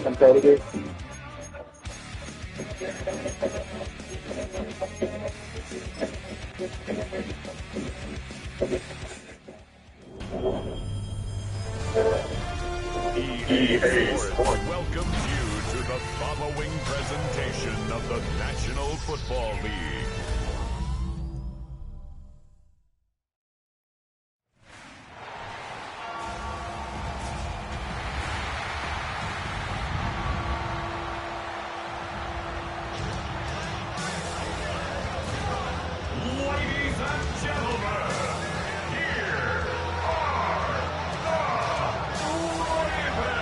Competitive. EA Sports welcomes you to the following presentation of the National Football League. Ladies and gentlemen, here are the Ravens.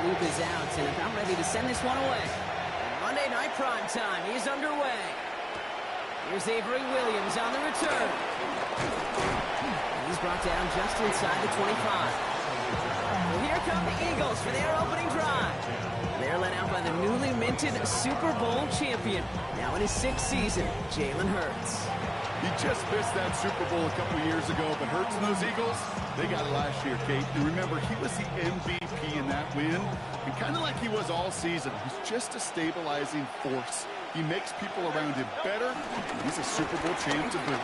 Loop is out and about ready to send this one away. Monday night prime time is underway. Here's Avery Williams on the return. He's brought down just inside the 25. Well, here come the Eagles for their opening drive. They're led out by the newly minted Super Bowl champion, now in his 6th season, Jalen Hurts. He just missed that Super Bowl a couple years ago, but Hurts and those Eagles, they got it last year, Kate. And remember, he was the MVP in that win, and kind of like he was all season. He's just a stabilizing force. He makes people around him better, and he's a Super Bowl champ to boot.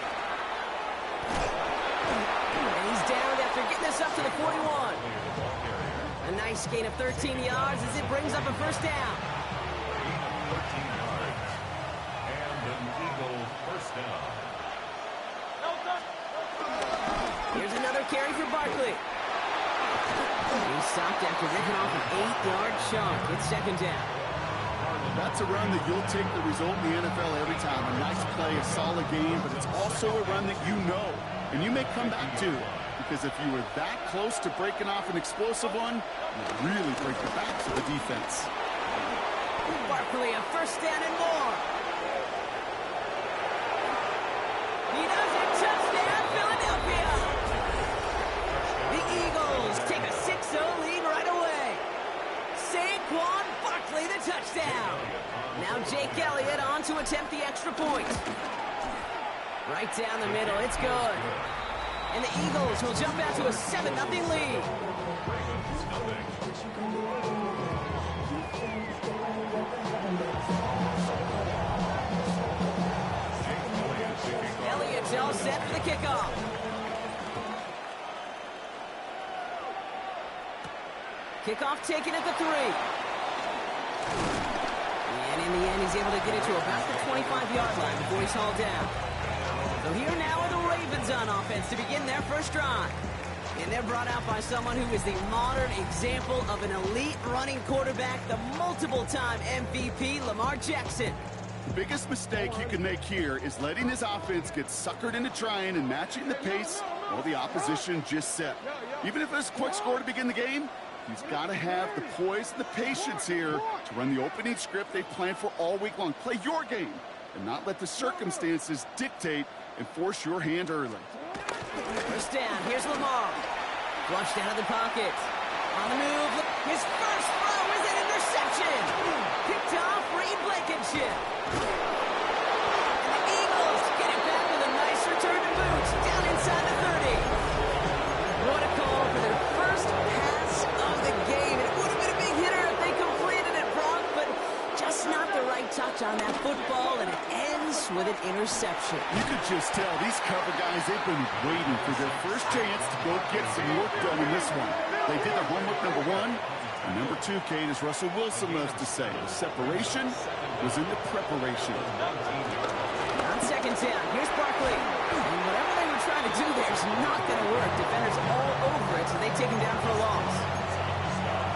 And he's down after getting this up to the 41. A nice gain of 13 yards as it brings up a first down. 13 yards. And an Eagle first down. Here's another carry for Barkley. He's stopped after ripping off an 8-yard chunk. It's second down. That's a run that you'll take the result in the NFL every time. A nice play, a solid game, but it's also a run that you know, and you may come back to. Because if you were that close to breaking off an explosive one, you'll really break the backs of the defense. Barkley, a first down and more. He does it. Touchdown, Philadelphia. The Eagles take a 6-0 lead right away. Saquon Barkley, the touchdown. Now Jake Elliott on to attempt the extra point. Right down the middle, it's good. And the Eagles will jump out to a 7-0 lead. Elliott's all set for the kickoff. Kickoff taken at the 3. And in the end, he's able to get it to about the 25-yard line before he's hauled down. So here now are the Ravens on offense to begin their first drive. And they're brought out by someone who is the modern example of an elite running quarterback, the multiple-time MVP, Lamar Jackson. The biggest mistake he can make here is letting his offense get suckered into trying and matching the pace while the opposition just set. Even if it's a quick score to begin the game, he's got to have the poise and the patience here to run the opening script they planned for all week long. Play your game and not let the circumstances dictate and force your hand early. First down, here's Lamar. Flushed out of the pocket. On the move, his first throw is an force with an interception. You could just tell these cover guys, they've been waiting for their first chance to go get some work done in this one. They did their homework, number one. And number two, Kate, as Russell Wilson loves to say, the separation was in the preparation. On second down, here's Barkley. And whatever they were trying to do there is not going to work. Defenders all over it, so they take him down for a loss.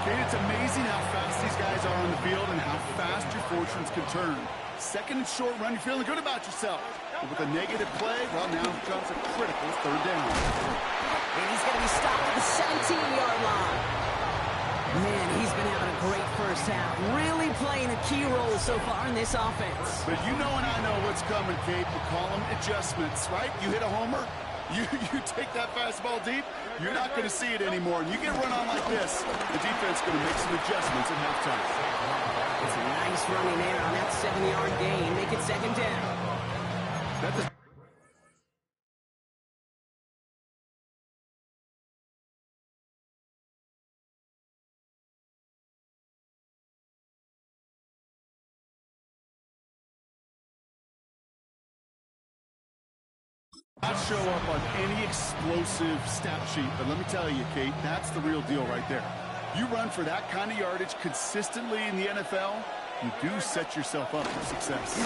Kate, it's amazing how fast these guys are on the field and how fast your fortunes can turn. Second and short run, you're feeling good about yourself. But with a negative play, well, now comes a critical third down. And he's going to be stopped at the 17-yard line. Man, he's been having a great first half. Really playing a key role so far in this offense. But you know and I know what's coming, Kate. We call them adjustments, right? You hit a homer, you take that fastball deep, you're not going to see it anymore. And you get run on like this, the defense is going to make some adjustments at halftime. It's a nice running there on that 7-yard gain. Make it second down. That's not show up on any explosive stat sheet, but let me tell you, Kate, that's the real deal right there. You run for that kind of yardage consistently in the NFL, you do set yourself up for success.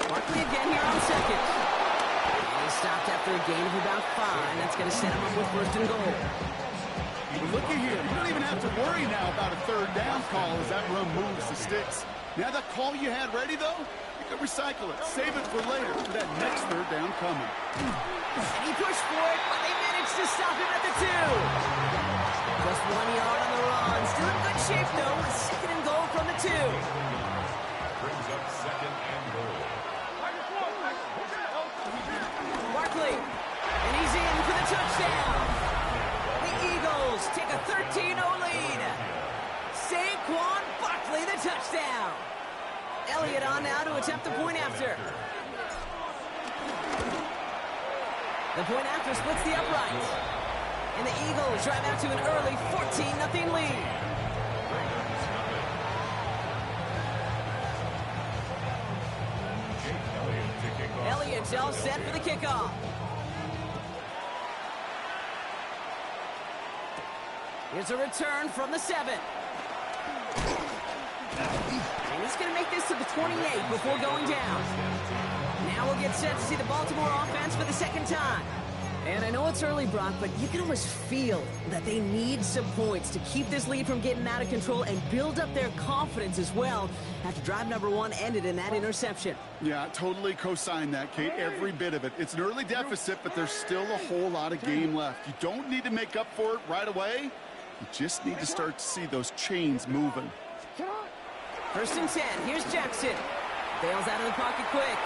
Barkley again here on second. And he's stopped after a gain of about 5. That's going to set him up with first and goal. But looky here, you don't even have to worry now about a third down call as that run moves the sticks. Now that call you had ready, though, you can recycle it. Save it for later for that next third down coming. And he pushed for it, but they managed to stop him at the 2. Just 1 yard on the run. Still in good shape, though. Second and goal from the 2. Brings up second and goal. Barkley. And he's in for the touchdown. The Eagles take a 13-0 lead. Saquon Barkley, the touchdown. Elliott on now to attempt the point after. The point after splits the uprights. And the Eagles drive out to an early 14-0 lead. Elliott's all set for the kickoff. Here's a return from the 7. And he's going to make this to the 28 before going down. Now we'll get set to see the Baltimore offense for the second time. And I know it's early, Brock, but you can almost feel that they need some points to keep this lead from getting out of control and build up their confidence as well after drive number 1 ended in that interception. Yeah, totally co-sign that, Kate. Every bit of it. It's an early deficit, but there's still a whole lot of game left. You don't need to make up for it right away. You just need to start to see those chains moving. First and 10. Here's Jackson. Bails out of the pocket quick.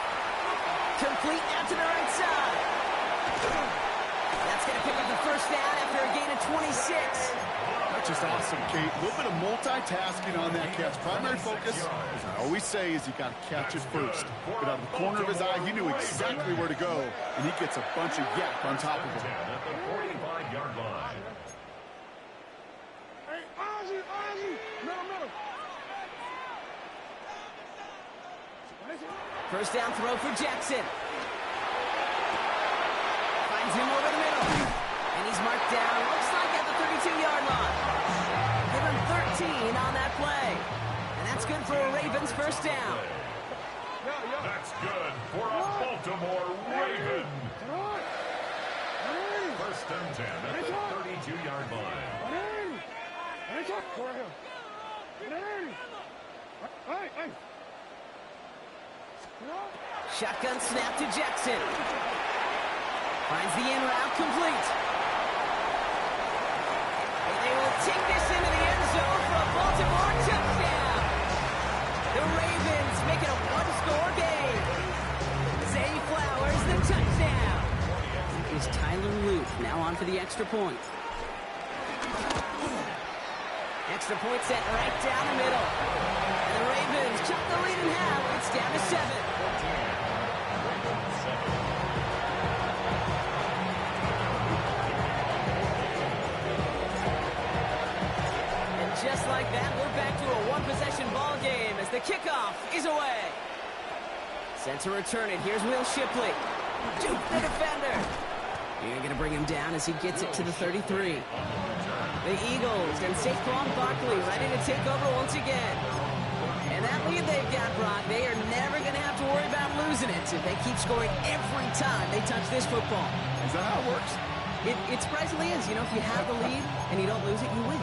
Complete out to the right side. That's going to pick up the first down after a gain of 26. That's just awesome, Kate. A little bit of multitasking on that catch. Primary focus, as I always say, is you got to catch it first. But out of the corner of his eye, he knew exactly where to go, and he gets a bunch of yak on top of it. At the 45-yard line. First down throw for Jackson. Finds him over the middle. And he's marked down, looks like at the 32-yard line. Give him 13 on that play. And that's good for a Ravens first down. That's good for a Baltimore Raven. First and 10 at the 32-yard line. Shotgun snap to Jackson. Finds the in route complete. And they will take this into the end zone for a Baltimore touchdown. The Ravens make it a one-score game. Zay Flowers, the touchdown. Is Tyler Luke now on for the extra point. Extra point set right down the middle. And the Ravens chop the lead in half. It's down to 7. And just like that, we're back to a one-possession ball game as the kickoff is away. Set to return it. Here's Will Shipley. Juke the defender. You're going to bring him down as he gets it to the 33. The Eagles and Saquon Barkley ready to take over once again. And that lead they've got, Brock, they are never going to have to worry about losing it if they keep scoring every time they touch this football. Is that how it works? It surprisingly is. You know, if you have the lead and you don't lose it, you win.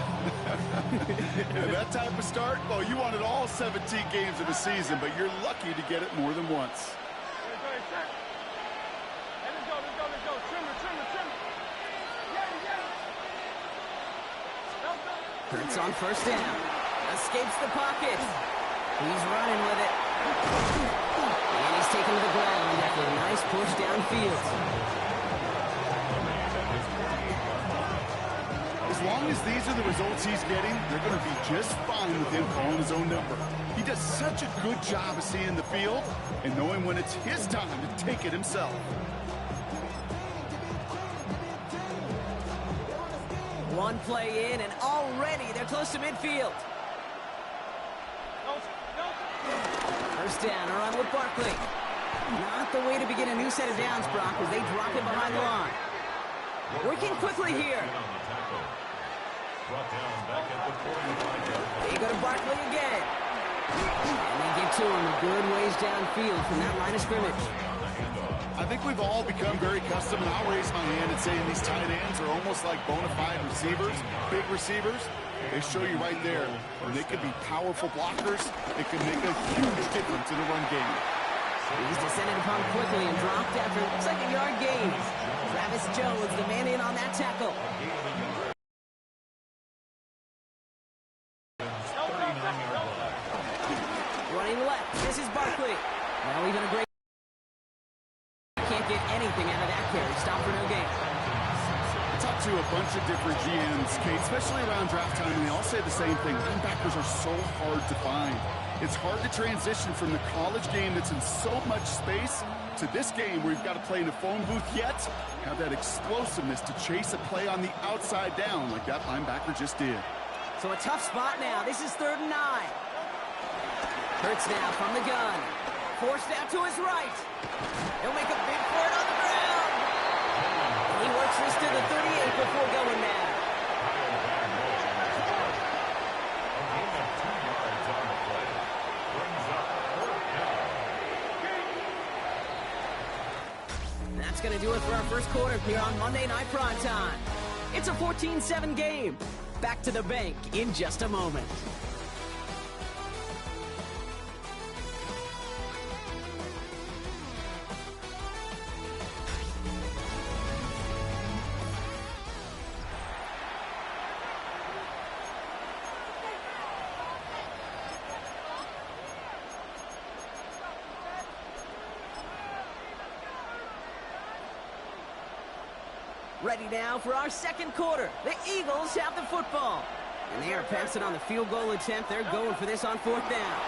And that type of start, well, you wanted all 17 games of the season, but you're lucky to get it more than once. Hurts on first down. Escapes the pocket. He's running with it. And he's taken to the ground after a nice push downfield. As long as these are the results he's getting, they're going to be just fine with him calling his own number. He does such a good job of seeing the field and knowing when it's his time to take it himself. One play in, and already they're close to midfield. First down, a run with Barkley. Not the way to begin a new set of downs, Brock, as they drop it behind the line. Working quickly here. They go to Barkley again. And they get to him a good ways downfield from that line of scrimmage. I think we've all become very accustomed, and I'll raise my hand and say these tight ends are almost like bona fide receivers, big receivers. They show you right there, when they can be powerful blockers, it can make a huge difference in a run game. He's descended upon quickly and dropped after it looks like a yard gain. Travis Jones, the man in on that tackle. Running left, this is Barkley. Now even a great... Can't get anything out of that carry. Stop for no gain. I talked to a bunch of different GMs, Kate, especially around draft time, and they all say the same thing. Linebackers are so hard to find. It's hard to transition from the college game that's in so much space to this game where you've got to play in a phone booth, yet have that explosiveness to chase a play on the outside down like that linebacker just did. So a tough spot now. This is 3rd and 9. Hurts now from the gun. Forced out to his right. He'll make a big for it on the ground. He works this to the 38 before going mad. That's going to do it for our first quarter here on Monday Night Primetime. It's a 14-7 game. Back to the bank in just a moment. Ready now for our second quarter. The Eagles have the football. And they are passing on the field goal attempt. They're going for this on 4th down.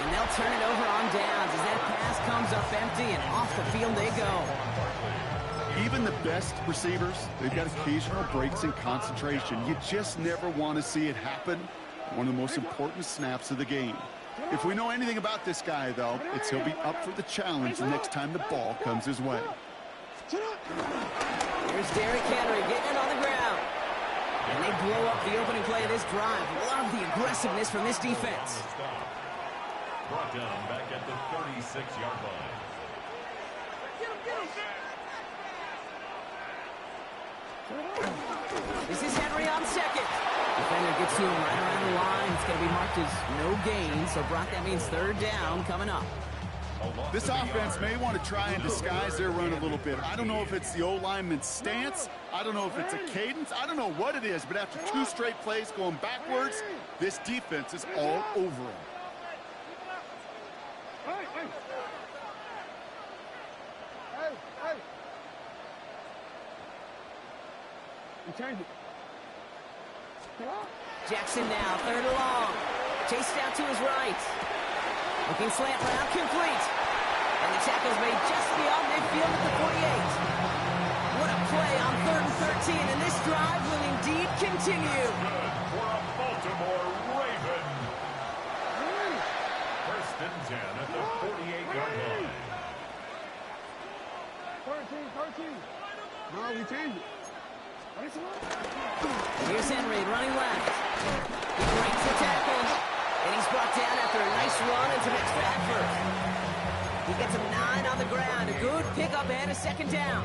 And they'll turn it over on downs as that pass comes up empty and off the field they go. Even the best receivers, they've got occasional breaks in concentration. You just never want to see it happen. One of the most important snaps of the game. If we know anything about this guy, though, it's he'll be up for the challenge the next time the ball comes his way. Here's Derrick Henry getting it on the ground. And they blow up the opening play of this drive. Love the aggressiveness from this defense. Brought down back at the 36-yard line. This is Henry on second. Defender gets to him right around the line. It's going to be marked as no gain. So, Brock, that means 3rd down coming up. This offense may want to try and disguise their run a little bit. I don't know if it's the O-lineman's stance. I don't know if it's a cadence. I don't know what it is. But after 2 straight plays going backwards, this defense is all over him. Jackson now, 3rd and long. Chased out to his right. Looking slant route, complete. And the tackle's made just beyond midfield at the 48. What a play on 3rd and 13, and this drive will indeed continue. Good for a Baltimore Raven. and 10 at the 48-yard line. 13. No, we changed it. Here's Henry running left. He breaks the tackle, and he's brought down after a nice run and some extra effort. He gets him 9 on the ground. A good pickup and a second down.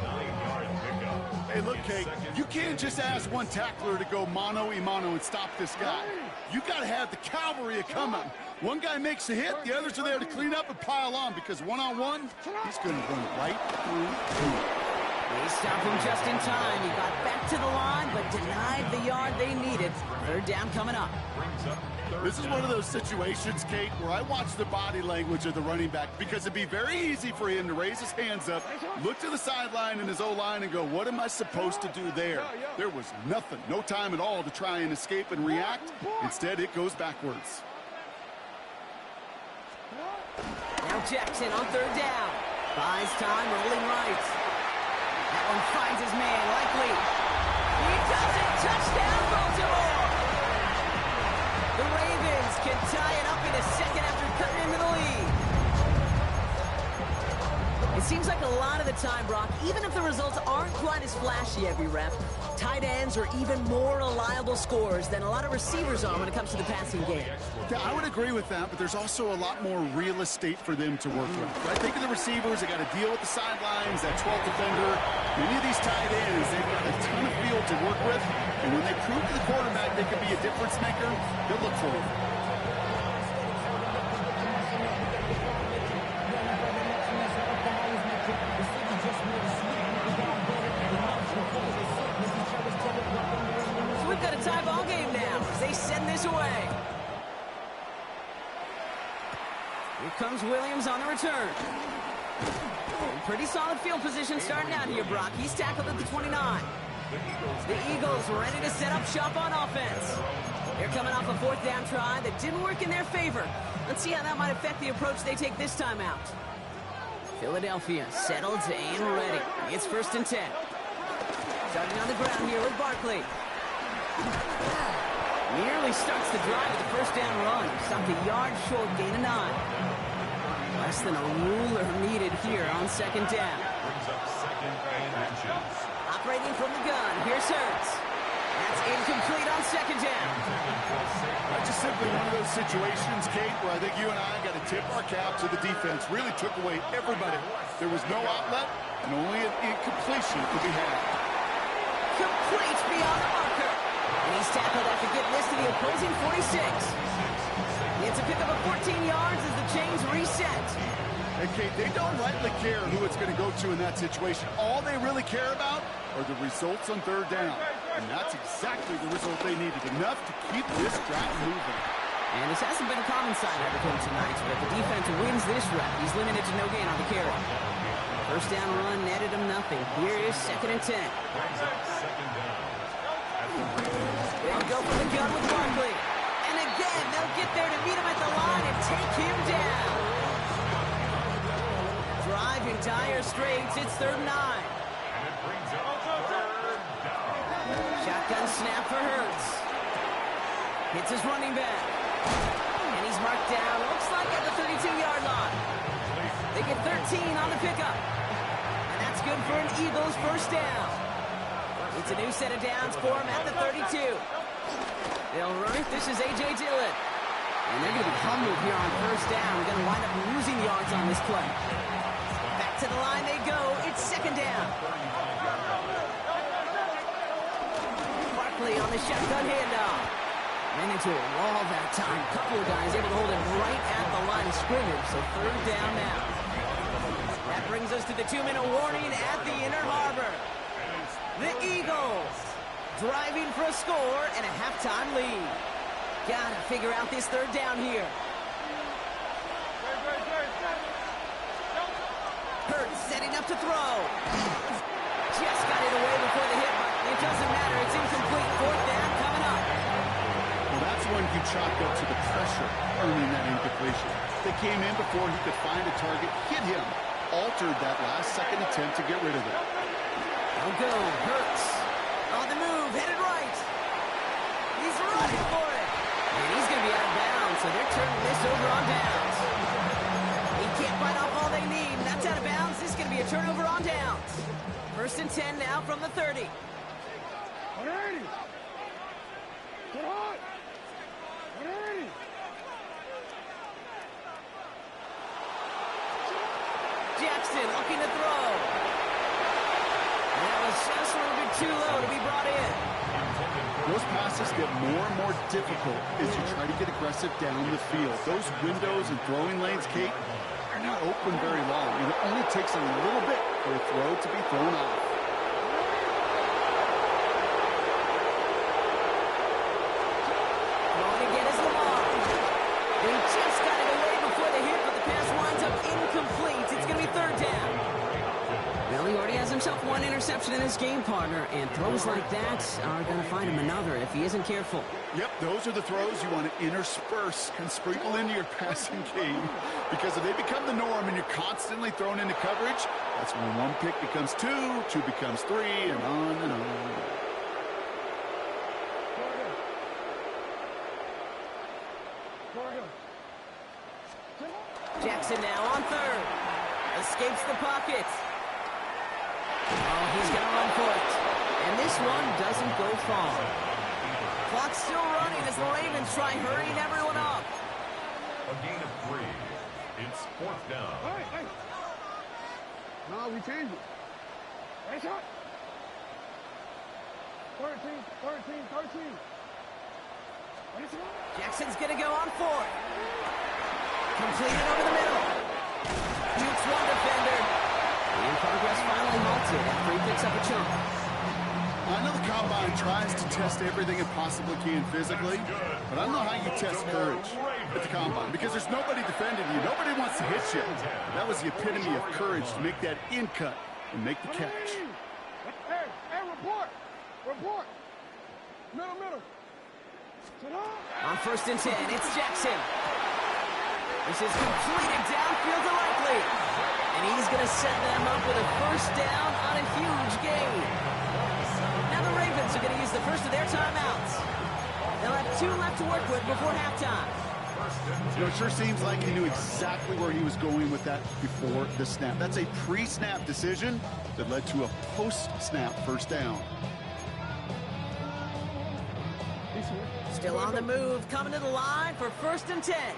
Hey, look, Kate, you can't just ask one tackler to go mano-a-mano and stop this guy. You got to have the cavalry coming. One guy makes a hit, the others are there to clean up and pile on, because one-on-one, he's going to run right through you. They stopped him just in time. He got back to the line, but denied the yard they needed. Third down coming up. This is one of those situations, Kate, where I watch the body language of the running back, because it'd be very easy for him to raise his hands up, look to the sideline in his O-line and go, what am I supposed to do there? There was nothing, no time at all to try and escape and react. Instead, it goes backwards. Now Jackson on third down. Buys time, rolling right. That one finds his man, likely. He does it! Touchdown, Baltimore! The Ravens can tie it up in a second after cutting into the lead. It seems like a lot of the time, Brock, even if the results aren't quite as flashy every rep, tight ends are even more reliable scorers than a lot of receivers are when it comes to the passing game. Yeah, I would agree with that, but there's also a lot more real estate for them to work with. Right? Think of the receivers, they got to deal with the sidelines, that 12th defender. Many of these tight ends, they've got a ton of field to work with, and when they prove to the quarterback they can be a difference maker, they'll look for it. So we've got a tie ball game now as they send this away. Here comes Williams on the return. Pretty solid field position starting out here, Brock. He's tackled at the 29. The Eagles ready to set up shop on offense. They're coming off a fourth down try that didn't work in their favor. Let's see how that might affect the approach they take this time out. Philadelphia settled and ready. It's 1st and 10. Starting on the ground here with Barkley. Nearly starts the drive with the first down run. Stopped a yard short, gain of 9. Less than a ruler needed here on second down. Brings up 2nd and inches. Operating from the gun, here's Hurts. That's incomplete on second down. Just simply one of those situations, Kate, where I think you and I got to tip our cap to the defense. Really took away everybody. There was no outlet, and only an incompletion could be had. Complete beyond the marker. And he's tackled after getting this to the opposing 46. It's a pickup of 14 yards as the chains reset. And Kate, they don't rightly care who it's going to go to in that situation. All they really care about are the results on third down. And that's exactly the result they needed. Enough to keep this drive moving. And this hasn't been a common side of him tonight, but the defense wins this rep. He's limited to no gain on the carry. First down run netted him nothing. Here is 2nd and 10. They'll go for the gun with Barkley. And again, they'll get there to meet him at the line and take him down. Driving dire straits, it's 3rd and 9. And it brings up 3rd down. Shotgun snap for Hurts. Hits his running back. And he's marked down, looks like at the 32-yard line. They get 13 on the pickup. And that's good for an Eagles first down. It's a new set of downs for him at the 32. They'll run it. This is A.J. Dillon. And they're going to be humbled here on first down. We're going to wind up losing yards on this play. Back to the line they go. It's 2nd down. Barkley on the shotgun handoff. Ran into a wall that time. A couple of guys able to hold him right at the line of scrimmage. So 3rd down now. That brings us to the 2-minute warning at the Inner Harbor. The Eagles driving for a score and a halftime lead. Gotta figure out this 3rd down here. Hurts setting up to throw. Just got it away before the hit, but it doesn't matter. It's incomplete. 4th down coming up. Well, that's one you chalk up to the pressure earning that incompletion. They came in before he could find a target, hit him, altered that last-second attempt to get rid of it. They'll go. Hurts on the move, headed right. He's running for it. And he's going to be out of bounds, so they're turning this over on downs. might bite off all they need. And that's out of bounds. This is going to be a turnover on downs. 1st and 10 now from the 30. Get hot! Jackson looking to throw. That was just a little bit too low to be brought in. Those passes get more and more difficult as you try to get aggressive down the field. Those windows and throwing lanes, Kate, are not open very long. And it only takes a little bit for a throw to be thrown off. Throwing again is Lamar. He just got it away before the hit, but the pass winds up incomplete. It's going to be 3rd down. Well, he already has himself one interception in this game, partner, and throws like that are going to find him another if he isn't careful. Yep, those are the throws you want to intersperse and sprinkle into your passing game. Because if they become the norm and you're constantly thrown into coverage, that's when one pick becomes two, two becomes three, and on and on. Jackson now on 3rd. Escapes the pocket. Oh, he's going to run for it. And this one doesn't go far. Clock's still running as the Ravens try hurrying everyone up. A gain of 3. It's 4th down. Hey. No, we change it. Hey, shot. 13. Jackson's going to go on 4th. Completed over the middle. Shoots one defender. And progress finally halted after he picks up a chunk. I know the Combine tries to test everything it possibly can physically, but I don't know how you test courage at the Combine because there's nobody defending you. Nobody wants to hit you. That was the epitome of courage to make that in cut and make the catch. Hey, report. Middle. On 1st and 10, it's Jackson. This is completed downfield to Likely. And he's going to set them up with a 1st down on a huge gain. Now the Ravens are going to use the first of their timeouts. They'll have 2 left to work with before halftime. You know, it sure seems like he knew exactly where he was going with that before the snap. That's a pre-snap decision that led to a post-snap 1st down. Still on the move, coming to the line for 1st and 10. Hey.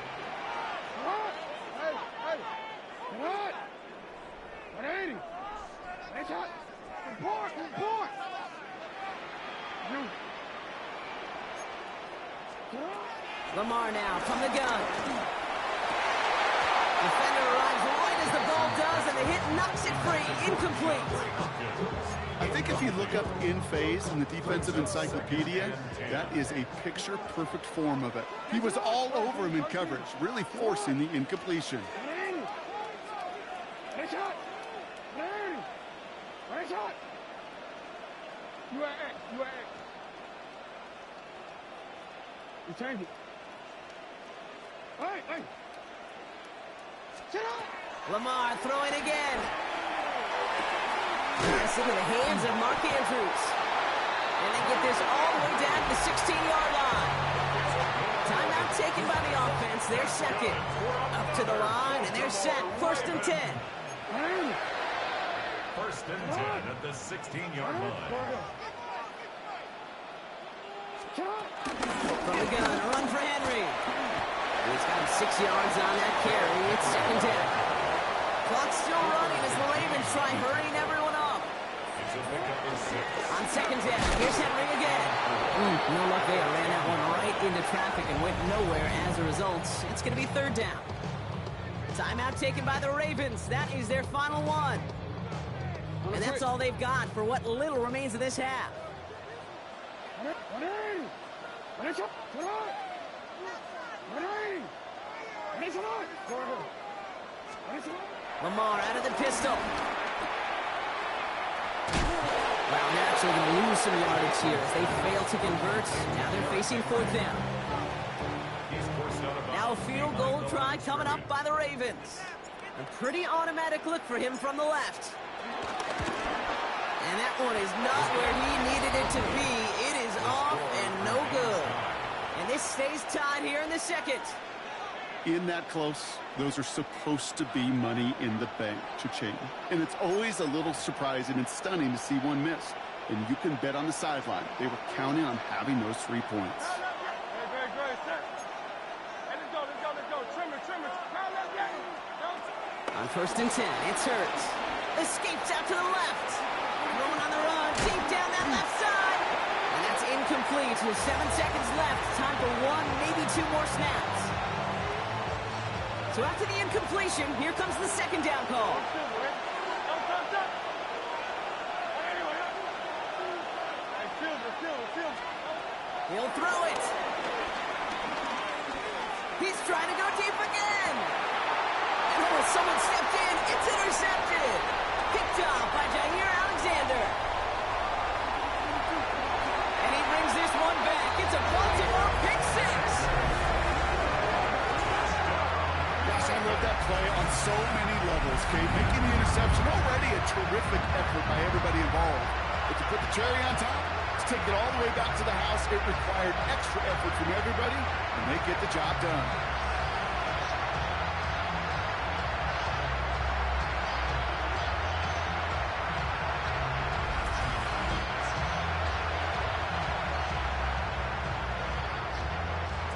What? 180. Hey, shot. Report. Lamar now from the gun. Defender arrives right as the ball does, and the hit knocks it free. Incomplete. I think if you look up in phase in the defensive encyclopedia, that is a picture-perfect form of it. He was all over him in coverage, really forcing the incompletion. Hey, shot. You change it. Hey. Sit up. Lamar throwing again. Pass into the hands of Mark Andrews. And they get this all the way down to the 16-yard line. Timeout taken by the offense. They're second. Up to the line, and they're set. 1st and 10. 1st and 10 at the 16-yard line. From the gun, a run for Henry. He's got him 6 yards on that carry. It's 2nd down. Clock's still running as the Ravens try hurrying everyone up. On 2nd down, here's Henry again. No luck there. Ran that one right into traffic and went nowhere as a result. It's going to be 3rd down. Timeout taken by the Ravens. That is their final one. And that's all they've got for what little remains of this half. Lamar out of the pistol. Well, naturally going to lose some yardage here as they fail to convert. Now they're facing 4th down. Now a field goal try coming up by the Ravens. A pretty automatic look for him from the left. And that one is not where he needed it to be. It is off and no good. And this stays tied here in the 2nd. In that close, those are supposed to be money in the bank, cha-ching. And it's always a little surprising and stunning to see one miss. And you can bet on the sideline they were counting on having those 3 points. On 1st and 10, it's Hurts. Escapes out to the left. Throwing on the run, deep down that left side. And that's incomplete with 7 seconds left. Time for 1, maybe 2 more snaps. So after the incompletion, here comes the 2nd down call. He'll throw it. He's trying to go deep again. Oh, someone stepped in. It's intercepted. Picked off by Jair Alexander. And he brings this one back. It's a Baltimore pick 6. Gosh, I love that play on so many levels, Kate. Making the interception already a terrific effort by everybody involved. But to put the cherry on top, to take it all the way back to the house, it required extra effort from everybody, and they get the job done.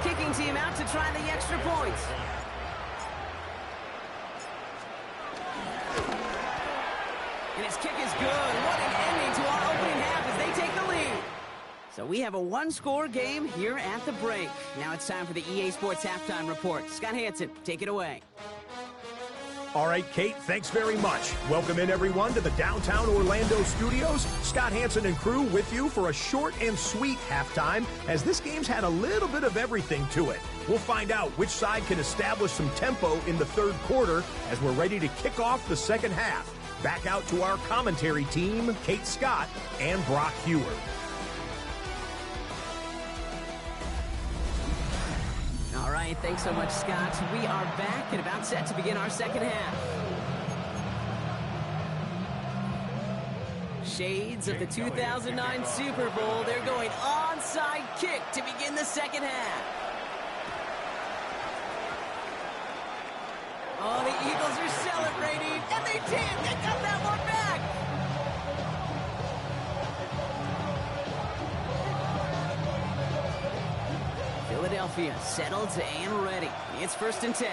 Kicking team out to try the extra points. And his kick is good. What an ending to our opening half as they take the lead. So we have a 1-score game here at the break. Now it's time for the EA Sports Halftime Report. Scott Hansen, take it away. All right, Kate, thanks very much. Welcome in, everyone, to the downtown Orlando studios. Scott Hansen and crew with you for a short and sweet halftime, as this game's had a little bit of everything to it. We'll find out which side can establish some tempo in the 3rd quarter as we're ready to kick off the 2nd half. Back out to our commentary team, Kate Scott and Brock Hewer. All right, thanks so much, Scott. We are back and about set to begin our 2nd half. Shades of the 2009 Super Bowl. They're going onside kick to begin the 2nd half. Oh, the Eagles are celebrating, and they did. They got that one back. Philadelphia settled and ready. It's 1st and 10.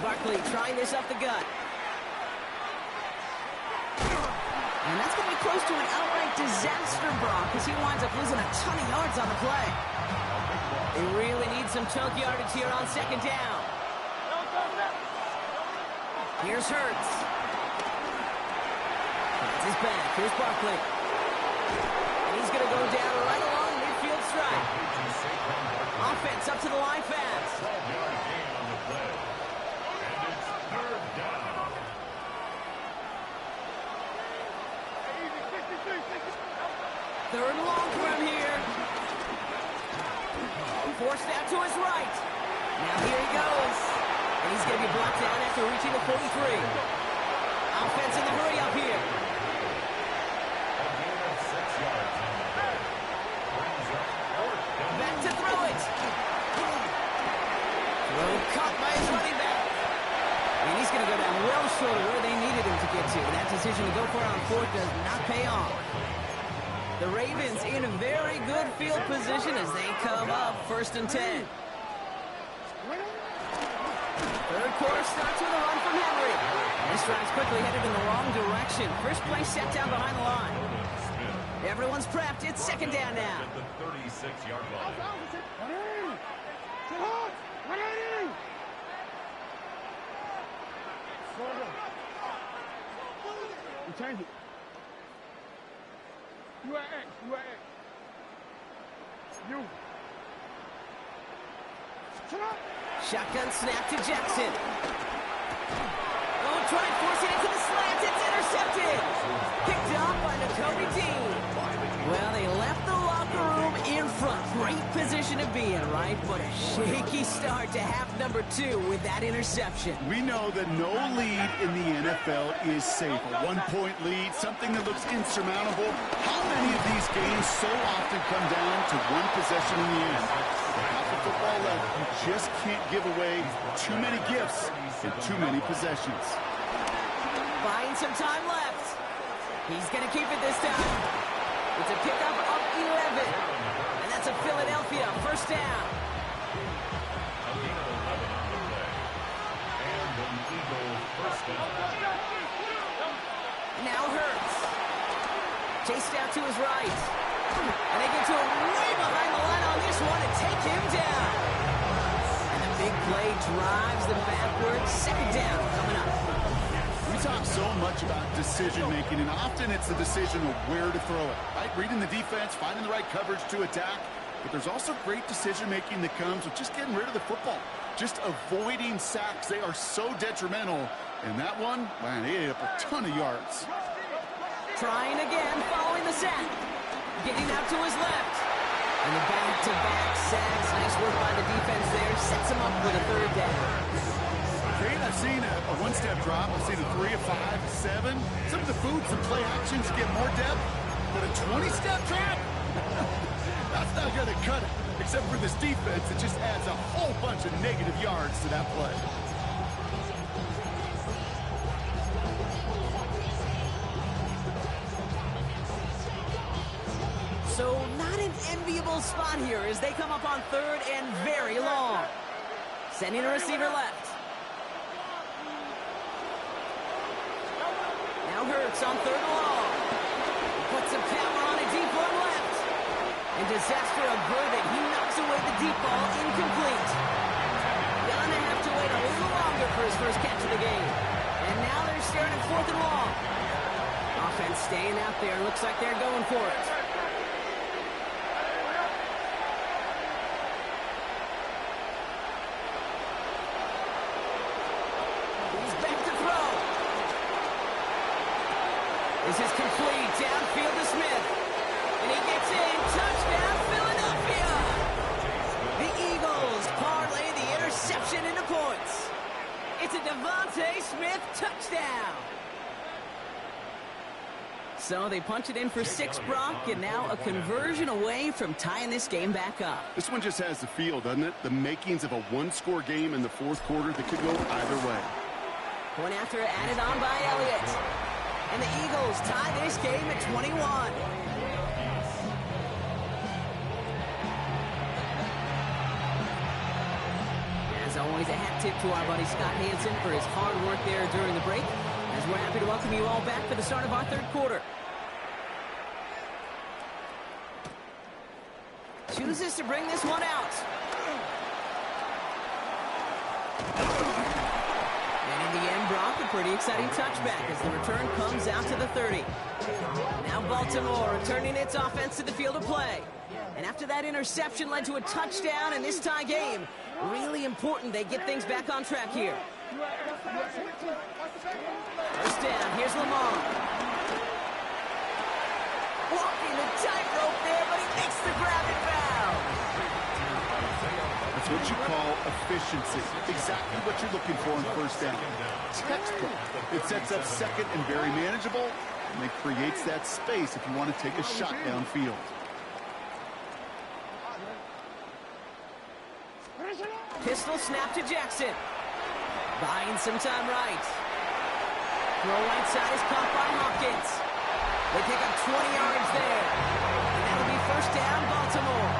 Barkley trying this up the gut. And that's going to be close to an outright disaster, Brock, because he winds up losing a ton of yards on the play. They really need some chunk yardage here on 2nd down. Here's Hurts. That's his back. Here's Barkley. And he's going to go down right along midfield strike. Offense up to the line fast. 12-yard gain on the play. And it's 3rd down. Third and long for him here. Forced out to his right. Now here he goes. And he's going to be blocked down after reaching the 43. Offense in the hurry up here. Back to throw it. Throw caught by his running back. And he's going to go down well short of where they needed him to get to. And that decision to go for it on 4th does not pay off. The Ravens in a very good field position as they come up 1st and 10. 3rd quarter starts with a run from Henry. This drive's quickly headed in the wrong direction. First play set down behind the line. Everyone's prepped. It's 2nd down now. At the 36-yard line. We change it. You at X. You at X. You. Shotgun snap to Jackson. Oh, try forcing it to the slant. It's intercepted. Picked up by Nakobe Dean. Well, they left the locker room in front. Great position to be in, right? But a shaky start to half number 2 with that interception. We know that no lead in the NFL is safe. A one-point lead, something that looks insurmountable. How many of these games so often come down to one possession in the end? Half of football left, you just can't give away too many gifts in too many possessions. Buying some time left. He's going to keep it this time. It's a pickup of 11. And that's a Philadelphia first down. Now Hurts. Chased out to his right. And they get to him way behind the line on this one and take him down. And the big play drives them backwards. Second down coming up. We talk so much about decision-making, and often it's the decision of where to throw it, right? Reading the defense, finding the right coverage to attack. But there's also great decision-making that comes with just getting rid of the football, just avoiding sacks. They are so detrimental. And that one, man, they ate up a ton of yards. Trying again, following the sack. Getting out to his left. And the back-to-back sacks. Nice work by the defense there. Sets him up with a third down. I've seen a one-step drop. I've seen a 3, a 5, a 7. Some of the boots and play actions get more depth. But a 20-step drop? That's not going to cut it. Except for this defense, it just adds a whole bunch of negative yards to that play. So not an enviable spot here as they come up on third and very long. Sending a receiver left. Now Hurts on third and long. Puts some power on a deep one left. And disaster averted. He knocks away the deep ball, incomplete. Gonna have to wait a little longer for his first catch of the game. And now they're staring at fourth and long. Offense staying out there. Looks like they're going for it. This is complete. Downfield to Smith. And he gets in. Touchdown, Philadelphia. The Eagles parlay the interception into points. It's a Devontae Smith touchdown. So they punch it in for 6, Brock, and now a conversion away from tying this game back up. This one just has the feel, doesn't it? The makings of a one-score game in the fourth quarter that could go either way. Point after added on by Elliott. And the Eagles tie this game at 21. As always, a hat tip to our buddy Scott Hansen for his hard work there during the break, as we're happy to welcome you all back for the start of our third quarter. Chooses to bring this one out. And in the end, Brock, a pretty exciting touchback as the return comes out to the 30. Now Baltimore returning its offense to the field of play. And after that interception led to a touchdown in this tie game, really important they get things back on track here. First down, here's Lamar. Walking the tightrope there, but he makes the grab and foul. That's what you call efficiency. Exactly what you're looking for in first down. Textbook. It sets up second and very manageable, and it creates that space if you want to take a shot downfield. Pistol snap to Jackson. Buying some time right. Throw right side is caught by Hopkins. They pick up 20 yards there. And that'll be first down, Baltimore.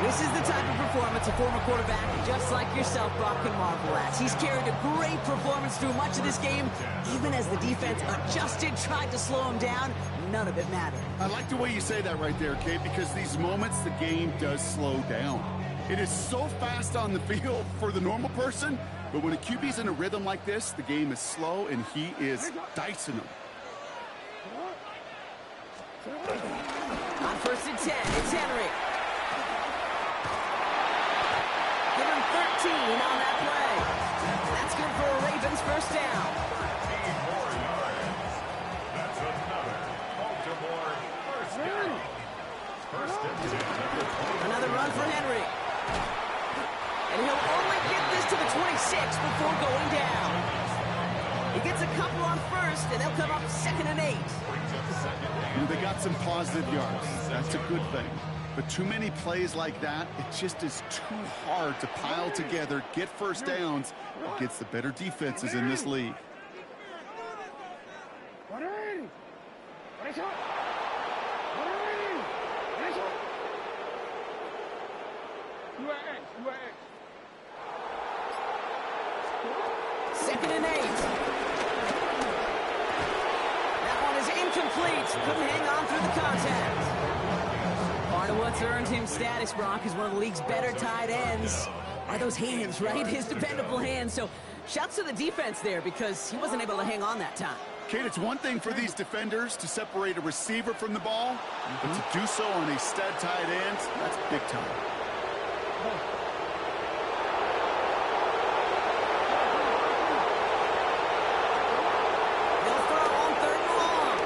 This is the type of performance a former quarterback, just like yourself, Brock, can marvel at. He's carried a great performance through much of this game. Even as the defense adjusted, tried to slow him down, none of it mattered. I like the way you say that right there, Kate, because these moments the game does slow down. It is so fast on the field for the normal person, but when a QB's in a rhythm like this, the game is slow and he is dicing them. On first and 10, it's Henry. Give him 13 on that play. That's good for a Ravens first down. That's another Baltimore first down. First and 10. Another run run for Henry. And he'll only get this to the 26 before going down. He gets a couple on first, and they'll come up 2nd and 8. They got some positive yards. That's a good thing. But too many plays like that, it just is too hard to pile together, get first downs against the better defenses in this league. Second and 8. That one is incomplete. Couldn't hang on through the contact. Part of what's earned him status, Brock, is one of the league's better tight ends. Are those hands, right? His dependable hands. So shouts to the defense there because he wasn't able to hang on that time. Kate, it's one thing for these defenders to separate a receiver from the ball, but to do so on a stud tight end, that's big time. They'll throw on 3rd and long.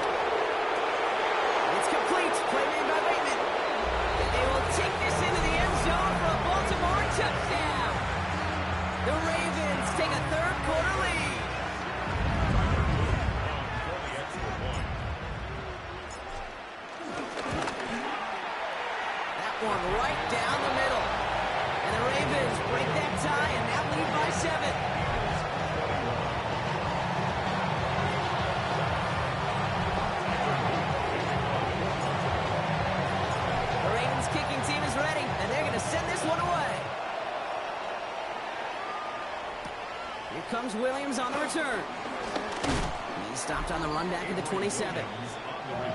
It's complete. Play made by Bateman. And they will take this into the end zone for a Baltimore touchdown. The Ravens take a 3rd quarter lead. One right down the middle. And the Ravens break that tie and now lead by 7. The Ravens kicking team is ready, and they're going to send this one away. Here comes Williams on the return. He's stopped on the run back at the 27.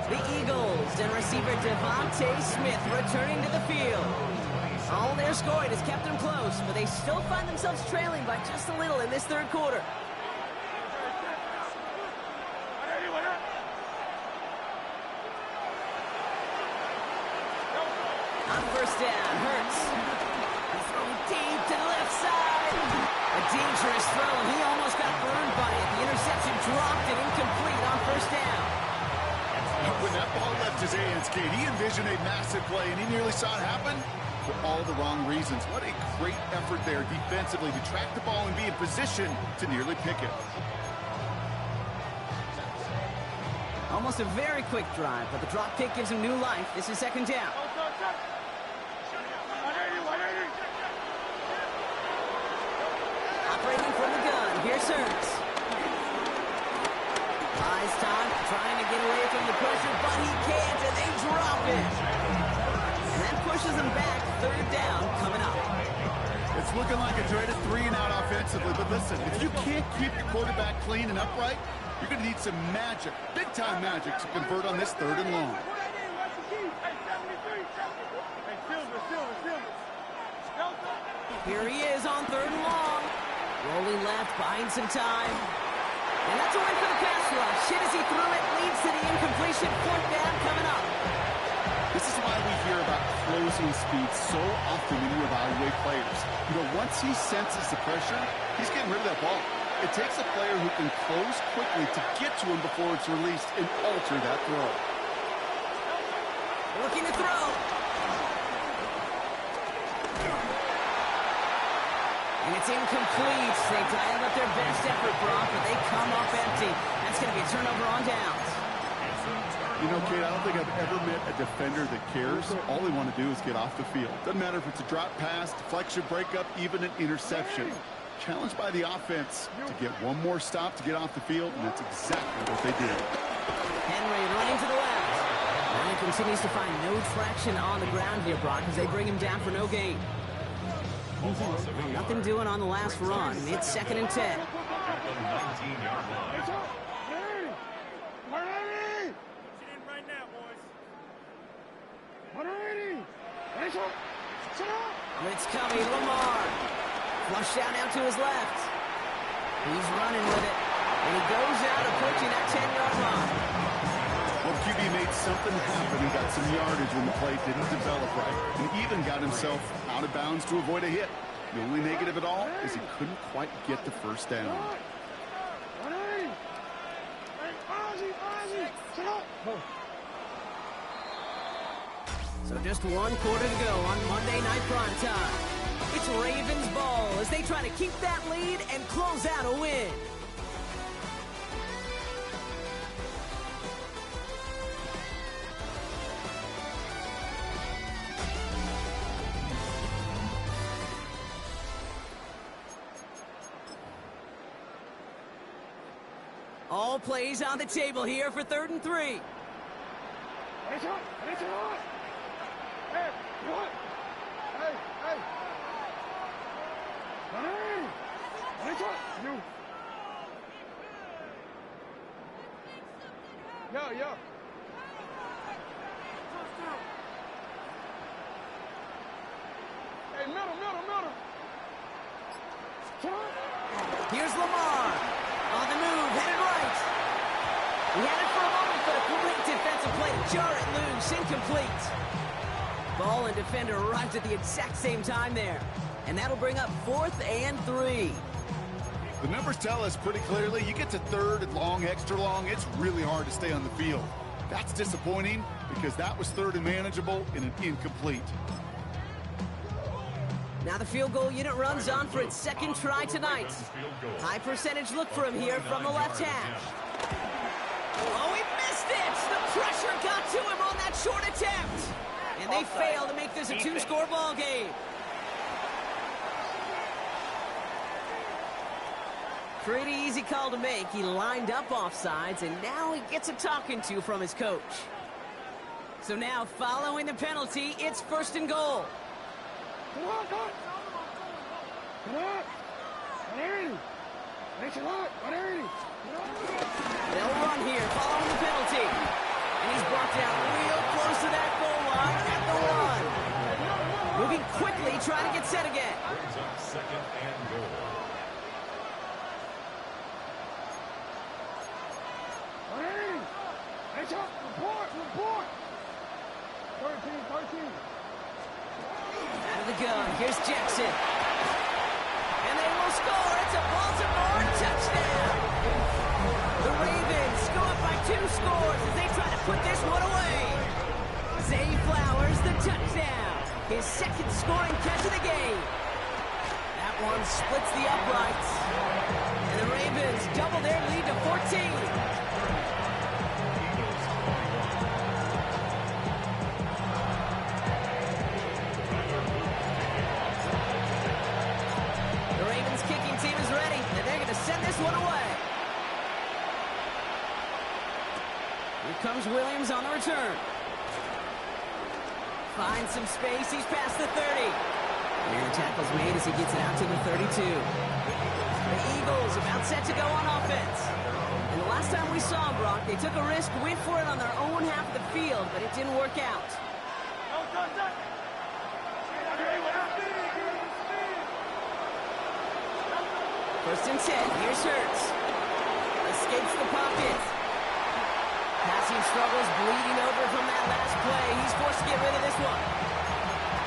The Eagles and receiver Devontae Smith returning to the field. All their scoring has kept them close, but they still find themselves trailing by just a little in this 3rd quarter. On 1st down, Hurts. He's throwing deep to the left side. A dangerous throw, and he almost got burned by it. The interception dropped it incomplete on 1st down. When that ball left his hands, Kate, he envisioned a massive play, and he nearly saw it happen for all the wrong reasons. What a great effort there defensively to track the ball and be in position to nearly pick it. Almost a very quick drive, but the drop kick gives him new life. This is 2nd down. Operating from the gun, here's Hurts. Buys time, trying to get away from the pressure, but he can't, and they drop it. And that pushes them back. 3rd down coming up. It's looking like a dreaded 3-and-out offensively, but listen, if you can't keep your quarterback clean and upright, you're going to need some magic, big-time magic, to convert on this 3rd and long. Here he is on 3rd and long. Rolling left, buying some time. And that's a win for the pass rush. Hit as he threw it, leads to the incompletion. 4th down coming up. This is why we hear about closing speed so often when you evaluate players. You know, once he senses the pressure, he's getting rid of that ball. It takes a player who can close quickly to get to him before it's released and alter that throw. Looking to throw. And it's incomplete. They dialed up their best effort, Brock, but they come up empty. That's going to be a turnover on downs. You know, Kate, I don't think I've ever met a defender that cares. All they want to do is get off the field. Doesn't matter if it's a drop pass, deflection, breakup, even an interception. Challenged by the offense to get one more stop to get off the field, and that's exactly what they did. Henry running to the left. And he continues to find no traction on the ground here, Brock, as they bring him down for no gain. Nothing doing on the last run. It's 2nd and 10. Blitz coming, Lamar. Flush down out to his left. He's running with it. And he goes out approaching that 10-yard line. Well, QB made something happen and got some yardage when the play didn't develop right. And even got himself out of bounds to avoid a hit. The only negative at all is he couldn't quite get the 1st down. So just one quarter to go on Monday Night Primetime. It's Ravens ball as they try to keep that lead and close out a win. All plays on the table here for 3rd and 3. Hey, what? Hey, hey. Hey, you. Yeah. Hey, middle. Here's Lamar. On the move, headed right. He had it for a moment, but a great defensive play to jar it loose, incomplete. Ball and defender arrived at the exact same time there. And that'll bring up 4th and 3. The numbers tell us pretty clearly, you get to 3rd and long, extra long, it's really hard to stay on the field. That's disappointing because that was 3rd and manageable and an incomplete. Now the field goal unit runs on for its 2nd try tonight. High percentage look for him here from the left hash. Oh, he missed it! The pressure got to him on that short attempt. And they fail to make this a 2-score ball game. Pretty easy call to make. He lined up offsides, and now he gets a talking to from his coach. So now, following the penalty, it's 1st and goal. They'll run here following the penalty. And he's brought down real close to that goal line at the 1. Moving quickly, trying to get set again. Brings up 2nd and goal. Report. 13. Out of the gun, here's Jackson. And they will score. It's a Baltimore touchdown. The Ravens go up by 2 scores as they try to put this one away. Zay Flowers, the touchdown. His 2nd scoring catch of the game. That one splits the uprights. And the Ravens double their lead to 14. Comes Williams on the return. Finds some space. He's past the 30. And the tackle's made as he gets it out to the 32. The Eagles about set to go on offense. And the last time we saw them, Brock, they took a risk, went for it on their own half of the field, but it didn't work out. 1st and 10. Here's Hurts. Escapes the pocket. Passing struggles, bleeding over from that last play. He's forced to get rid of this one.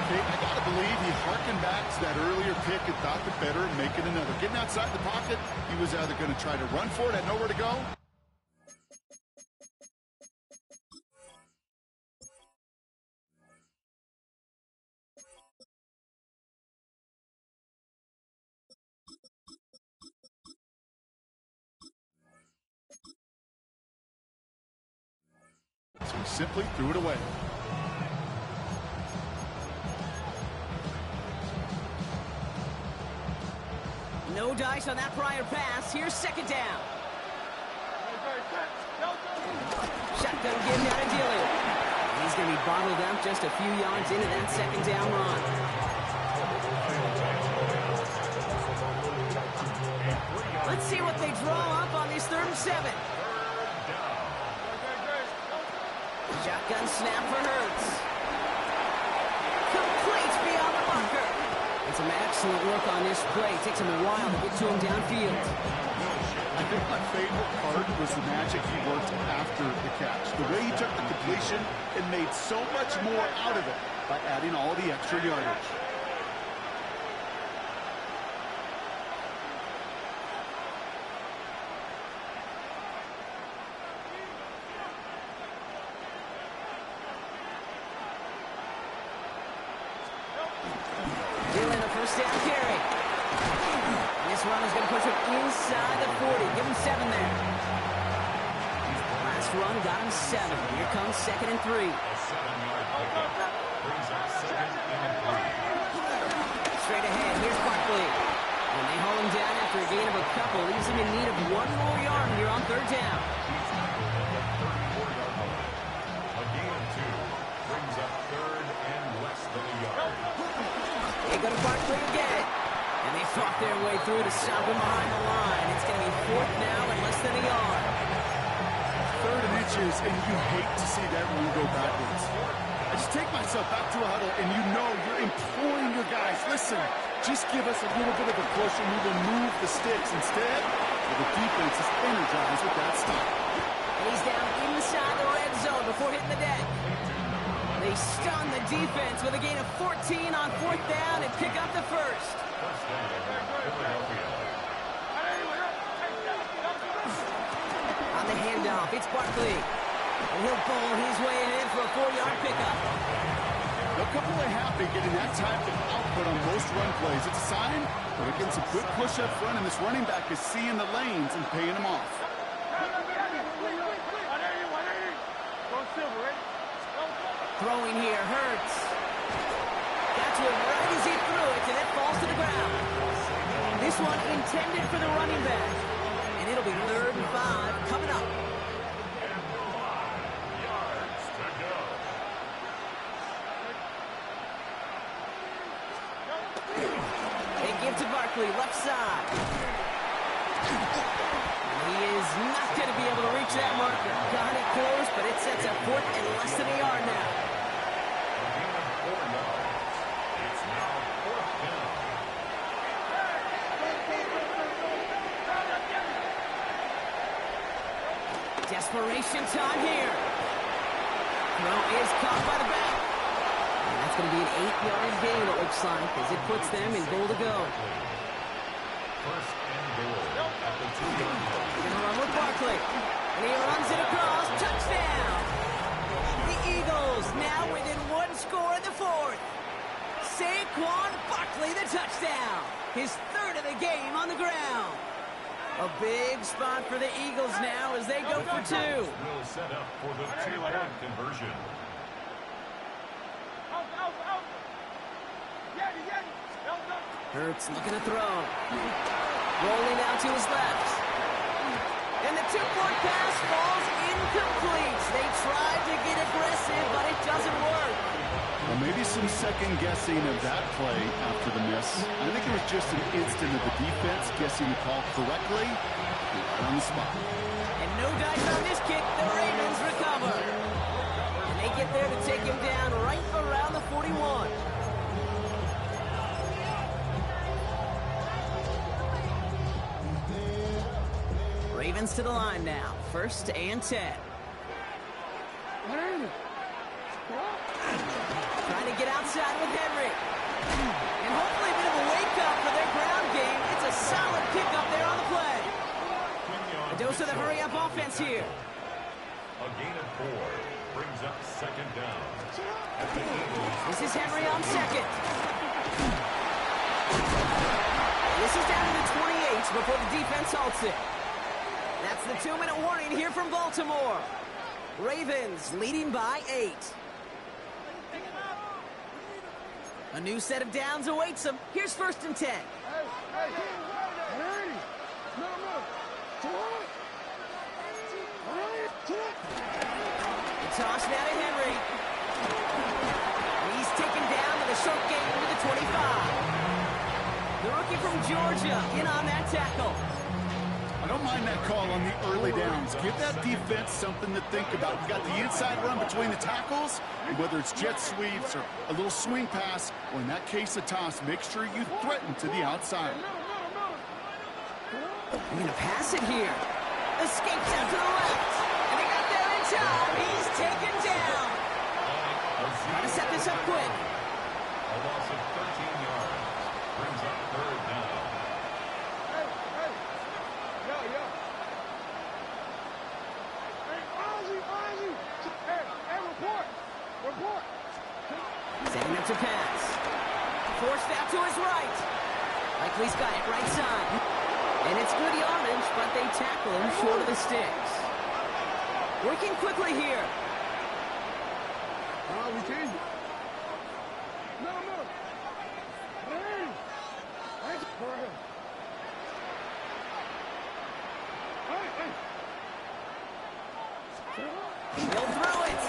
Okay, I gotta believe he harkened back to that earlier pick and thought the better and make it another. Getting outside the pocket, he was either going to try to run for it, had nowhere to go. So he simply threw it away. No dice on that prior pass. Here's 2nd down. Shotgun getting out of Dillon. He's going to be bottled up just a few yards into that 2nd down run. Let's see what they draw up on this 3rd and 7. Shotgun snap for Hurts. Complete beyond the marker. And some excellent work on this play. It takes him a while to get to him downfield. I think my favorite part was the magic he worked after the catch. The way he took the completion and made so much more out of it by adding all the extra yardage. first down carry. And this run is going to push him inside the 40. Give him 7 there. Last run got him 7. Here comes 2nd and 3. Straight ahead, here's Barkley. And they haul him down after a gain of a couple. Leaves him in need of 1 more yard here on 3rd down. A gain of 2 brings up 3rd and less than a yard. They go to Barkley again. And they fought their way through to stop him behind the line. It's going to be 4th now and less than a yard. 3rd and inches, and you hate to see that run go backwards. I just take myself back to a huddle, and you know you're imploring your guys, listen, just give us a little bit of a push, and we will move the sticks. Instead, the defense is energized with that stop. And he's down inside the red zone before hitting the deck. They stun the defense with a gain of 14 on 4th down and pick up the first. On the handoff, it's Barkley. And he'll bowl his way in for a 4-yard pickup. They'll come away happy getting that type of output on most run plays. It's a sign that they're getting some good push up front, and this running back is seeing the lanes and paying them off. Throwing here, Hurts. Got to it right as he threw it, and it falls to the ground. This one intended for the running back. And it'll be 3rd and 5 coming up. They give to Barkley, left side. He is not going to be able to reach that marker. Got it close, but it sets up 4th and less than a yard now. It's now 4th down. Desperation time here. Throw is caught by the back. And that's going to be an 8-yard gain, it looks like, as it puts them in goal to go. 1st and goal at the 2-yard line. Going to run with Barkley. And he runs it across. Touchdown! The Eagles now within 1 score in the 4th. Saquon Barkley, the touchdown. His 3rd of the game on the ground. A big spot for the Eagles now as they go for 2. Will set up for the 2-point conversion. Hurts looking to throw. Rolling out to his left. And the 2-point pass falls incomplete. They tried to get aggressive, but it doesn't work. Well, maybe some second-guessing of that play after the miss. I think it was just an instant of the defense guessing the call correctly right on the spot. And no dice on this kick. The Ravens recover. And they get there to take him down right around the 41. Ravens to the line now. 1st and 10. Trying to get outside with Henry. And hopefully a bit of a wake-up for their ground game. It's a solid pickup there on the play. A dose of the hurry-up offense here. A gain of 4 brings up 2nd down. This is Henry on 2nd. This is down to the 28 before the defense halts it. That's the 2-minute warning here from Baltimore. Ravens leading by 8. A new set of downs awaits them. Here's 1st and 10. The toss now to Henry. He's taken down with a short gain to the 25. The rookie from Georgia in on that tackle. I don't mind that call on the early downs. Give that defense something to think about. You got the inside run between the tackles, and whether it's jet sweeps or a little swing pass, or in that case a toss, make sure you threaten to the outside. They're going to pass it here. Escapes out to the left. And they got there in time. He's taken down. Trying to set this up quick. A loss of 13 yards brings up 3rd down. Setting up to pass. Forced out to his right. Likely's got it right side. And it's good yardage, but they tackle him short of the sticks. Working quickly here. We changed it. No. Hey. Hey. He'll throw it.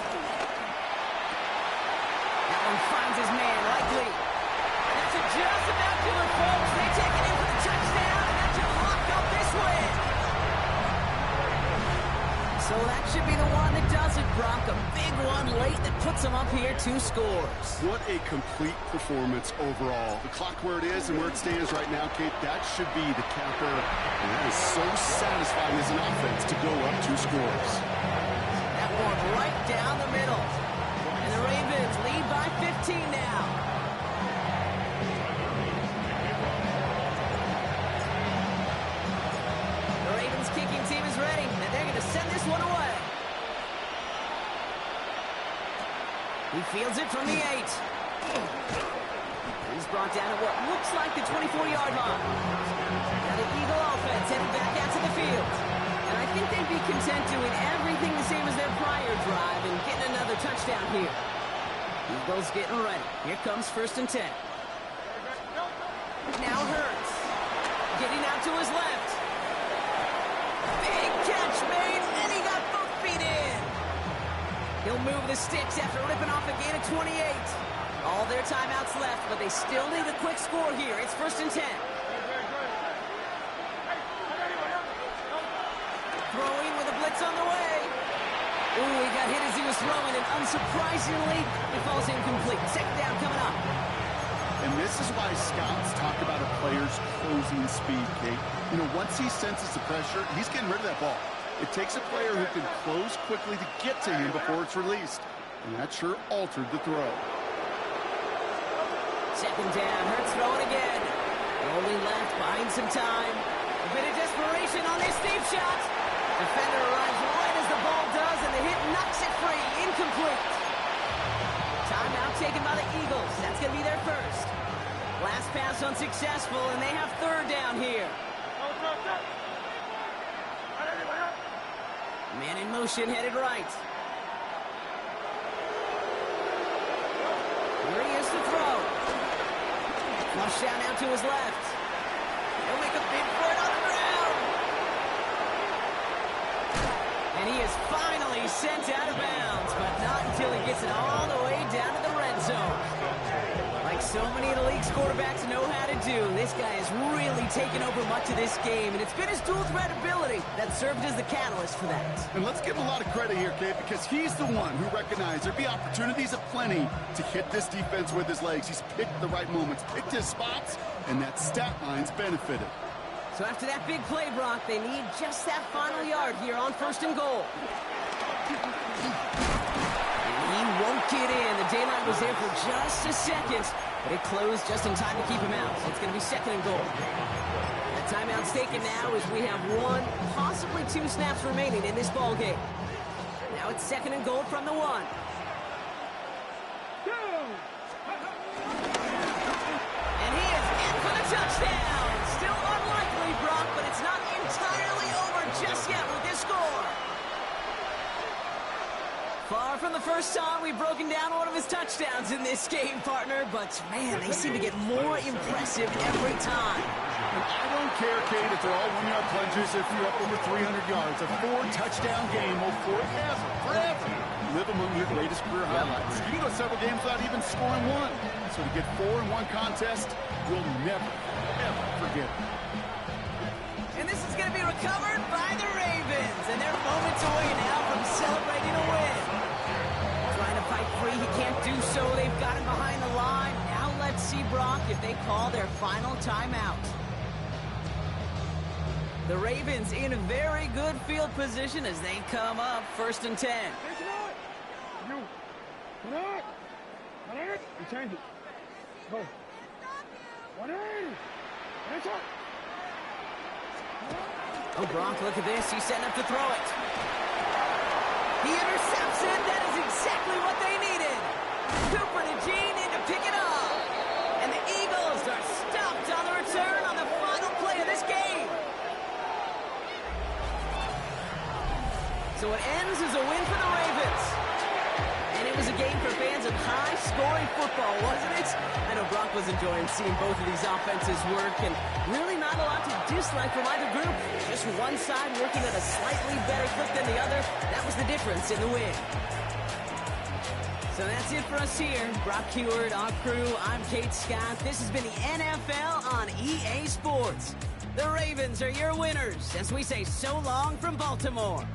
That one finds his man, Likely. And that's just about to it, folks. They take it in for the touchdown, and that should lock up this win. So that should be the one that does it, Brock. A big one late that puts them up here 2 scores. What a complete performance overall. The clock where it is and where it stands right now, Kate, that should be the capper. And that is so satisfying as an offense to go up 2 scores. That one right down the middle. And the Ravens lead by 15 now. The Ravens kicking team is ready, and they're going to send this one away. He fields it from the 8. He's brought down at what looks like the 24-yard line. Now the Eagle offense headed back out to the field. And I think they'd be content doing everything the same as their prior drive and getting another touchdown here. Eagles getting ready. Here comes 1st and 10. Now Hurts. Getting out to his left. Big catch made, and he got both feet in. He'll move the sticks after ripping off a gain of 28. All their timeouts left, but they still need a quick score here. It's 1st and 10. Throwing with a blitz on the way. Ooh, he got hit as he was throwing, and unsurprisingly, it falls incomplete. 2nd down coming up. And this is why scouts talk about a player's closing speed, Kate. You know, once he senses the pressure, he's getting rid of that ball. It takes a player who can close quickly to get to him before it's released. And that sure altered the throw. 2nd down, Hurts throwing again. Rolling left, buying some time. A bit of desperation on this deep shot. Defender arrives right as the ball does, and the hit knocks it free. Incomplete. Timeout taken by the Eagles. That's going to be their first. Last pass unsuccessful, and they have 3rd down here. Man in motion, headed right. Here he is to throw. Flush down now to his left. He'll make a big for it on the ground. And he is finally sent out of bounds, but not until he gets it all the way down to the red zone. Like so many of the league's quarterbacks know how to do, this guy has really taken over much of this game, and it's been his dual threat ability that served as the catalyst for that. And let's give him a lot of credit here, Kate, because he's the one who recognized there'd be opportunities aplenty to hit this defense with his legs. He's picked the right moments, picked his spots, and that stat line's benefited. So after that big play, Brock, they need just that final yard here on 1st and goal. And he won't get in. The daylight was there for just a second, but it closed just in time to keep him out. So it's going to be 2nd and goal. The timeout's taken now as we have 1, possibly 2 snaps remaining in this ball game. Now it's 2nd and goal from the 1. And he is in for the touchdown. Still unlikely, Brock, but it's not entirely over just yet with this score. Far from the first time we've broken down one of his touchdowns in this game, partner, but man, they seem to get more impressive every time. And I don't care, Kate, if they're all 1-yard plungers, if you're up over 300 yards. A 4-touchdown game will forever live among your greatest career highlights. You can go several games without even scoring 1. So to get 4 in one contest, we'll never, ever forget it. And this is going to be recovered by the Ravens, and they're moments away now from celebrating a win. Trying to fight free, he can't do so. They've got him behind the line. Now let's see, Brock, if they call their final timeout. The Ravens in a very good field position as they come up 1st and 10. We change it. Go. 180. Oh, Brock, look at this. He's setting up to throw it. He intercepts it. That is exactly what they needed. Cooper to Gene in to pick it up. And the Eagles was a game for fans of high-scoring football, wasn't it? I know Brock was enjoying seeing both of these offenses work, and really not a lot to dislike from either group. Just one side working at a slightly better clip than the other. That was the difference in the win. So that's it for us here. Brock Heward, our crew, I'm Kate Scott. This has been the NFL on EA Sports. The Ravens are your winners as we say so long from Baltimore.